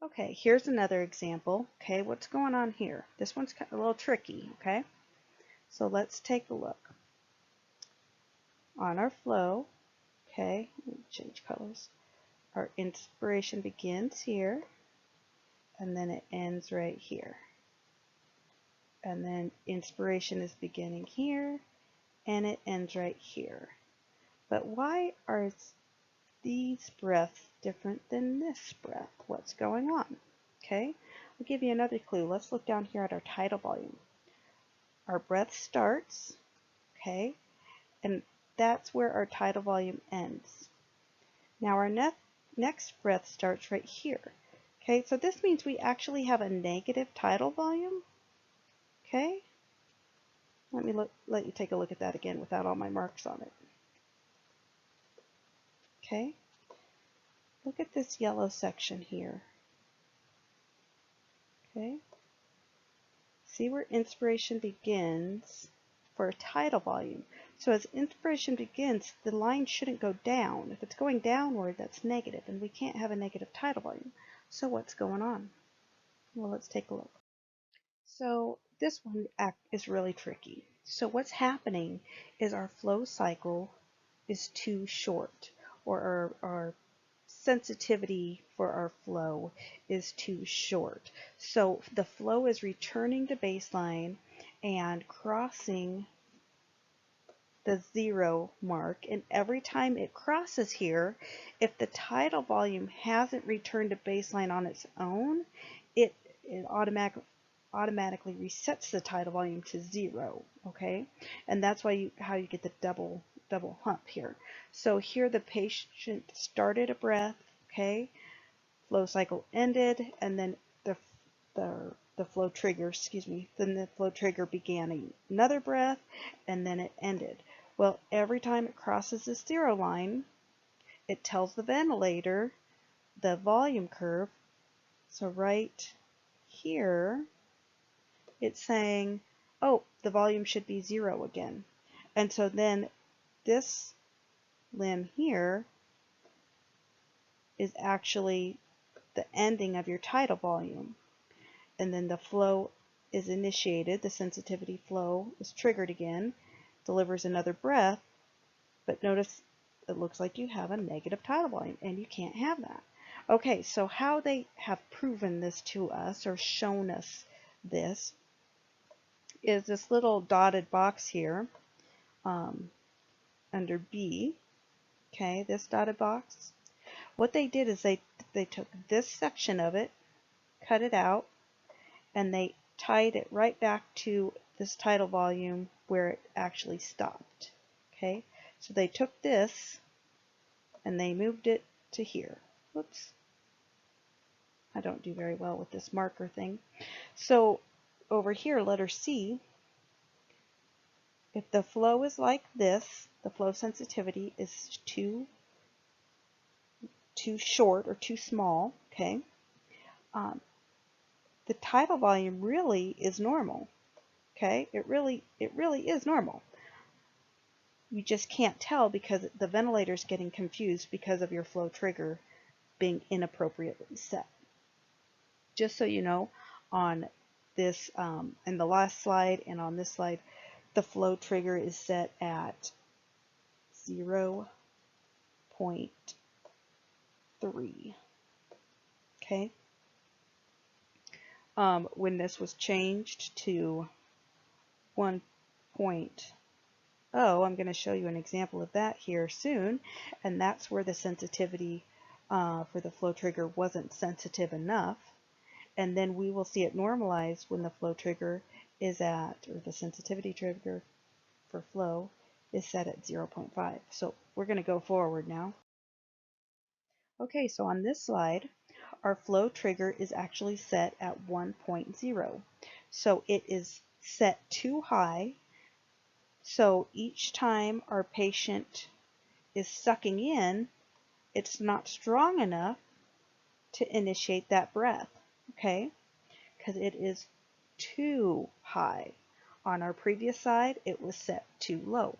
Okay, here's another example. Okay, what's going on here? This one's a little tricky, okay? So let's take a look. On our flow, okay, let me change colors. Our inspiration begins here, and then it ends right here. And then inspiration is beginning here, and it ends right here. But why are these breaths different than this breath? What's going on? Okay, I'll give you another clue. Let's look down here at our tidal volume. Our breath starts, okay, and that's where our tidal volume ends. Now our next breath starts right here. Okay, so this means we actually have a negative tidal volume. Okay, let you take a look at that again without all my marks on it. Okay, look at this yellow section here. Okay, see where inspiration begins for a tidal volume. So as inspiration begins, the line shouldn't go down. If it's going downward, that's negative, and we can't have a negative tidal volume. So what's going on? Well, let's take a look. So this one is really tricky. So what's happening is our flow cycle is too short, or our sensitivity for our flow is too short. So the flow is returning to baseline and crossing the 0 mark, and every time it crosses here, if the tidal volume hasn't returned to baseline on its own, it automatically resets the tidal volume to 0. Okay, and that's why how you get the double hump here. So here the patient started a breath, okay, flow cycle ended, and then the flow trigger, excuse me, then the flow trigger began another breath, and then it ended. Well, every time it crosses the 0 line, it tells the ventilator the volume curve. So right here, it's saying, oh, the volume should be 0 again. And so then this limb here is actually the ending of your tidal volume. And then the flow is initiated, the sensitivity flow is triggered again, delivers another breath, but notice it looks like you have a negative tidal volume, and you can't have that. Okay, so how they have proven this to us, or shown us this, is this little dotted box here under B. Okay, this dotted box. What they did is they took this section of it, cut it out, and they tied it right back to this tidal volume where it actually stopped. Okay, so they took this and they moved it to here. Whoops, I don't do very well with this marker thing. So over here, letter C, if the flow is like this, the flow sensitivity is too short or too small, okay, the tidal volume really is normal. Okay, it really is normal. You just can't tell because the ventilator is getting confused because of your flow trigger being inappropriately set. Just so you know, on this, in the last slide and on this slide, the flow trigger is set at 0.3. Okay. When this was changed to 1.0, I'm going to show you an example of that here soon, and that's where the sensitivity for the flow trigger wasn't sensitive enough, and then we will see it normalize when the flow trigger is at, or the sensitivity trigger for flow is set at 0.5. So we're going to go forward now. Okay, so on this slide, our flow trigger is actually set at 1.0. So it is set too high. So each time our patient is sucking in, it's not strong enough to initiate that breath, okay? Because it is too high. On our previous side, it was set too low.